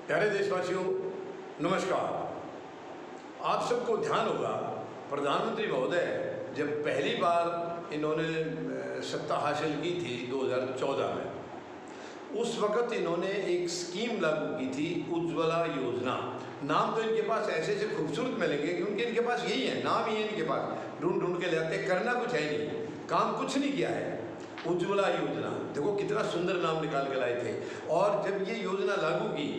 प्यारे देशवासियों, नमस्कार। आप सबको ध्यान होगा, प्रधानमंत्री महोदय जब पहली बार इन्होंने सत्ता हासिल की थी 2014 में, उस वक़्त इन्होंने एक स्कीम लागू की थी, उज्ज्वला योजना। नाम तो इनके पास ऐसे ऐसे खूबसूरत मिलेंगे क्योंकि इनके पास यही है, नाम ही है इनके पास, ढूंढ ढूंढ के लाते, करना कुछ है नहीं, काम कुछ नहीं किया है। उज्ज्वला योजना, देखो कितना सुंदर नाम निकाल के लाए थे। और जब ये योजना लागू की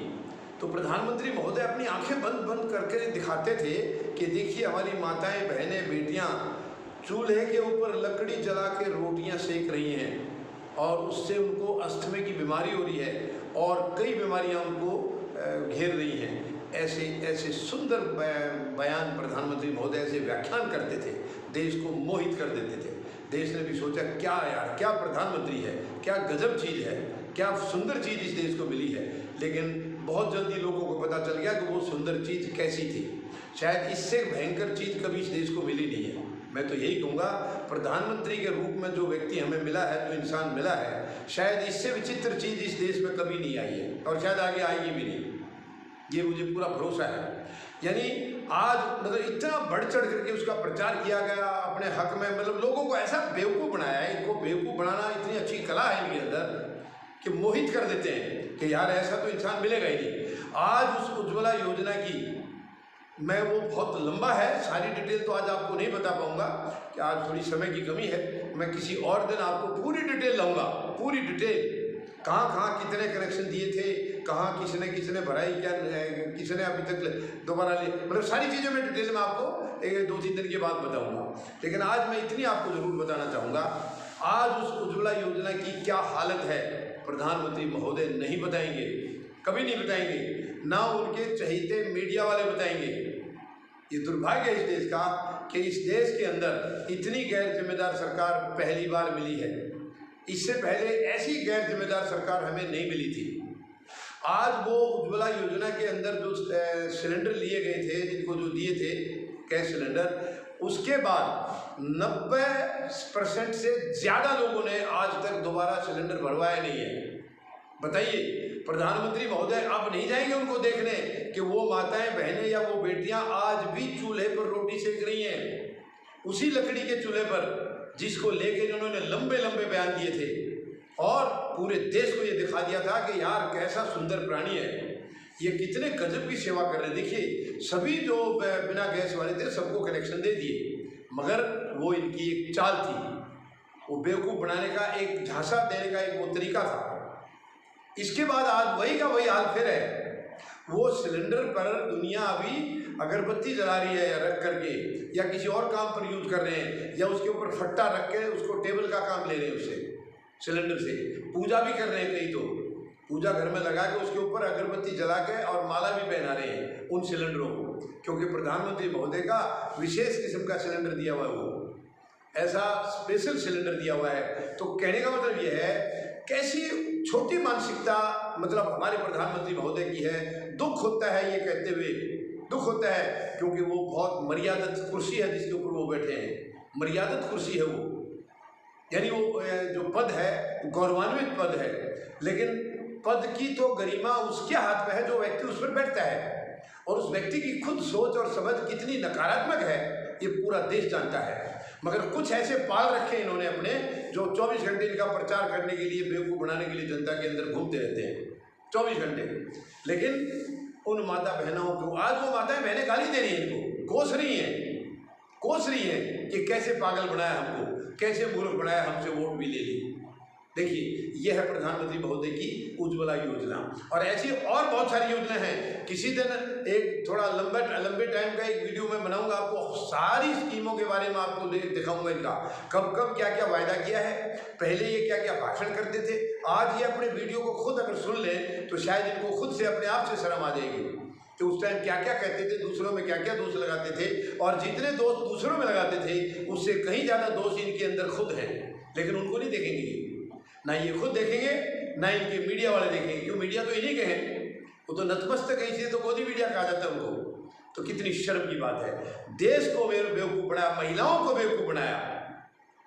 तो प्रधानमंत्री महोदय अपनी आंखें बंद बंद करके दिखाते थे कि देखिए हमारी माताएं, बहनें, बेटियां चूल्हे के ऊपर लकड़ी जला के रोटियां सेक रही हैं और उससे उनको अस्थमा की बीमारी हो रही है और कई बीमारियां उनको घेर रही हैं। ऐसे ऐसे सुंदर बयान प्रधानमंत्री महोदय ऐसे व्याख्यान करते थे, देश को मोहित कर देते थे। देश ने भी सोचा क्या यार, क्या प्रधानमंत्री है, क्या गजब चीज़ है, क्या सुंदर चीज़ इस देश को मिली है। लेकिन बहुत जल्दी लोगों को पता चल गया कि वो सुंदर चीज़ कैसी थी। शायद इससे भयंकर चीज़ कभी इस देश को मिली नहीं है। मैं तो यही कहूँगा, प्रधानमंत्री के रूप में जो व्यक्ति हमें मिला है, जो इंसान मिला है, शायद इससे विचित्र चीज़ इस देश में कभी नहीं आई है और शायद आगे आएगी भी नहीं, ये मुझे पूरा भरोसा है। यानी आज मतलब इतना बढ़ चढ़ करके उसका प्रचार किया गया अपने हक में, मतलब लोगों को ऐसा बेवकूफ़ बनाया है। इनको बेवकूफ़ बनाना इतनी अच्छी कला है इनके अंदर कि मोहित कर देते हैं कि यार ऐसा तो इंसान मिलेगा ही नहीं। आज उस उज्ज्वला योजना की मैं वो बहुत लंबा है, सारी डिटेल तो आज आपको नहीं बता पाऊंगा कि आज थोड़ी समय की कमी है। मैं किसी और दिन आपको पूरी डिटेल लाऊंगा, पूरी डिटेल, कहाँ कहाँ कितने कनेक्शन दिए थे, कहाँ किसने भराई, क्या किसने अभी तक दोबारा लिए, मतलब सारी चीज़ें मैं डिटेल में आपको एक 2-3 दिन के बाद बताऊंगा। लेकिन आज मैं इतनी आपको ज़रूर बताना चाहूँगा, आज उस उज्ज्वला योजना की क्या हालत है प्रधानमंत्री महोदय नहीं बताएंगे, कभी नहीं बताएंगे, ना उनके चहेते मीडिया वाले बताएंगे। ये दुर्भाग्य है इस देश का कि इस देश के अंदर इतनी गैर जिम्मेदार सरकार पहली बार मिली है। इससे पहले ऐसी गैर जिम्मेदार सरकार हमें नहीं मिली थी। आज वो उज्ज्वला योजना के अंदर जो सिलेंडर लिए गए थे, जिनको जो दिए थे गैस सिलेंडर, उसके बाद 90% से ज़्यादा लोगों ने आज तक दोबारा सिलेंडर भरवाया नहीं है। बताइए, प्रधानमंत्री महोदय अब नहीं जाएंगे उनको देखने कि वो माताएं, बहनें या वो बेटियां आज भी चूल्हे पर रोटी सेक रही हैं, उसी लकड़ी के चूल्हे पर जिसको लेकर उन्होंने लंबे लंबे बयान दिए थे और पूरे देश को ये दिखा दिया था कि यार कैसा सुंदर प्राणी है, ये कितने गजब की सेवा कर रहे हैं। देखिए, सभी जो बिना गैस वाले थे सबको कनेक्शन दे दिए, मगर वो इनकी एक चाल थी, वो बेवकूफ़ बनाने का, एक झांसा देने का एक वो तरीका था। इसके बाद आज वही का वही हाल फिर है। वो सिलेंडर पर दुनिया अभी अगरबत्ती जला रही है या रख करके, या किसी और काम पर यूज कर रहे हैं, या उसके ऊपर फट्टा रख के उसको टेबल का काम ले रहे हैं, उससे सिलेंडर से पूजा भी कर रहे हैं। कई तो पूजा घर में लगा के उसके ऊपर अगरबत्ती जला के और माला भी पहना रहे हैं उन सिलेंडरों को, क्योंकि प्रधानमंत्री महोदय का विशेष किस्म का सिलेंडर दिया हुआ है, वो ऐसा स्पेशल सिलेंडर दिया हुआ है। तो कहने का मतलब ये है, कैसी छोटी मानसिकता मतलब हमारे प्रधानमंत्री महोदय की है। दुख होता है ये कहते हुए, दुख होता है, क्योंकि वो बहुत मर्यादित कुर्सी है जिसके ऊपर वो बैठे हैं, मर्यादित कुर्सी है वो, यानी वो जो पद है गौरवान्वित पद है, लेकिन पद की तो गरिमा उसके हाथ में है जो व्यक्ति उस पर बैठता है, और उस व्यक्ति की खुद सोच और समझ कितनी नकारात्मक है ये पूरा देश जानता है। मगर कुछ ऐसे पाल रखे इन्होंने अपने, जो 24 घंटे इनका प्रचार करने के लिए, बेवकूफ़ बनाने के लिए जनता के अंदर घूमते रहते हैं 24 घंटे। लेकिन उन माता बहनों को आज वो माताएं बहनें गाली दे रही हैं, इनको कोस रही हैं कि कैसे पागल बनाया हमको, कैसे मूर्ख बनाया, हमसे वोट भी ले ली। देखिए, यह है प्रधानमंत्री महोदय की उज्ज्वला योजना, और ऐसी और बहुत सारी योजनाएं हैं। किसी दिन एक थोड़ा लंबे टाइम का एक वीडियो मैं बनाऊंगा, आपको सारी स्कीमों के बारे में आपको दिखाऊंगा, इनका कब कब क्या क्या वायदा किया है, पहले ये क्या क्या भाषण करते थे। आज ये अपने वीडियो को खुद अगर सुन लें तो शायद इनको खुद से अपने आप से शर्म आ जाएगी कि उस टाइम क्या क्या कहते थे, दूसरों में क्या क्या दोष लगाते थे, और जितने दोष दूसरों में लगाते थे उससे कहीं ज़्यादा दोष इनके अंदर खुद हैं। लेकिन उनको नहीं देखेंगे, ना ये खुद देखेंगे, ना इनके मीडिया वाले देखेंगे, क्यों, मीडिया तो इन्हीं के हैं, वो तो नतमस्तक है, इसलिए तो गोदी मीडिया कहा जाता है उनको। तो कितनी शर्म की बात है, देश को बेवकूफ़ बनाया, महिलाओं को बेवकूफ़ बनाया,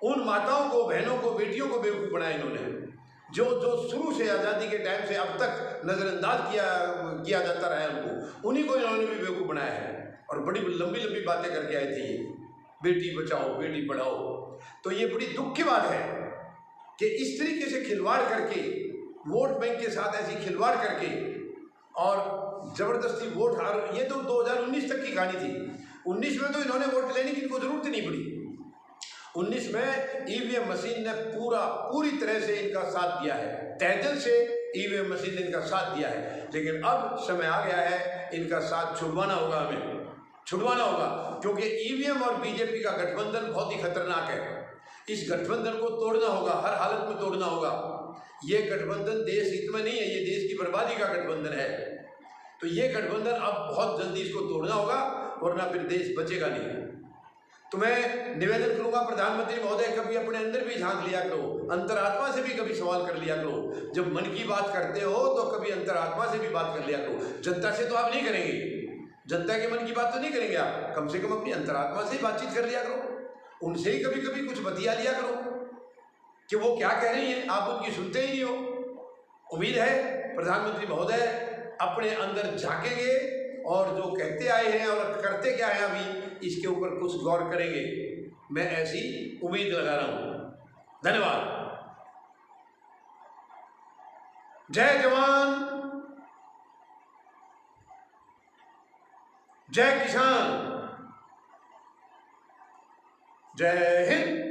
उन माताओं को, बहनों को, बेटियों को बेवकूफ़ बनाया इन्होंने। जो जो शुरू से आज़ादी के टाइम से अब तक नज़रअंदाज किया जाता रहा है, उन्हीं को इन्होंने भी बेवकूफ़ बनाया है। और बड़ी लंबी लंबी बातें करके आए थे ये, बेटी बचाओ बेटी पढ़ाओ। तो ये बड़ी दुख की बात है कि इस तरीके से खिलवाड़ करके, वोट बैंक के साथ ऐसी खिलवाड़ करके और ज़बरदस्ती वोट हार, ये तो 2019 तक की कहानी थी। 19 में तो इन्होंने वोट लेने की इनको ज़रूरत नहीं पड़ी। 19 में ईवीएम मशीन ने पूरी तरह से इनका साथ दिया है, तहे दिल से ईवीएम मशीन ने इनका साथ दिया है। लेकिन अब समय आ गया है, इनका साथ छुड़वाना होगा, हमें छुड़वाना होगा, क्योंकि ईवीएम और बीजेपी का गठबंधन बहुत ही खतरनाक है। इस गठबंधन को तोड़ना होगा, हर हालत में तोड़ना होगा। ये गठबंधन देश हित में नहीं है, ये देश की बर्बादी का गठबंधन है। तो ये गठबंधन अब बहुत जल्दी इसको तोड़ना होगा, वरना फिर देश बचेगा नहीं। तो मैं निवेदन करूंगा प्रधानमंत्री महोदय, कभी अपने अंदर भी झांक लिया करो, अंतरात्मा से भी कभी सवाल कर लिया करो। जब मन की बात करते हो तो कभी अंतरात्मा से भी बात कर लिया करो। जनता से तो आप नहीं करेंगे, जनता के मन की बात तो नहीं करेंगे आप, कम से कम अपनी अंतरात्मा से ही बातचीत कर लिया करो। उनसे ही कभी कभी कुछ बतिया लिया करो कि वो क्या कह रही हैं, आप उनकी सुनते ही नहीं हो। उम्मीद है प्रधानमंत्री महोदय अपने अंदर झांकेंगे और जो कहते आए हैं और करते क्या है अभी, इसके ऊपर कुछ गौर करेंगे। मैं ऐसी उम्मीद लगा रहा हूं। धन्यवाद। जय जवान, जय किसान, जय हिंद।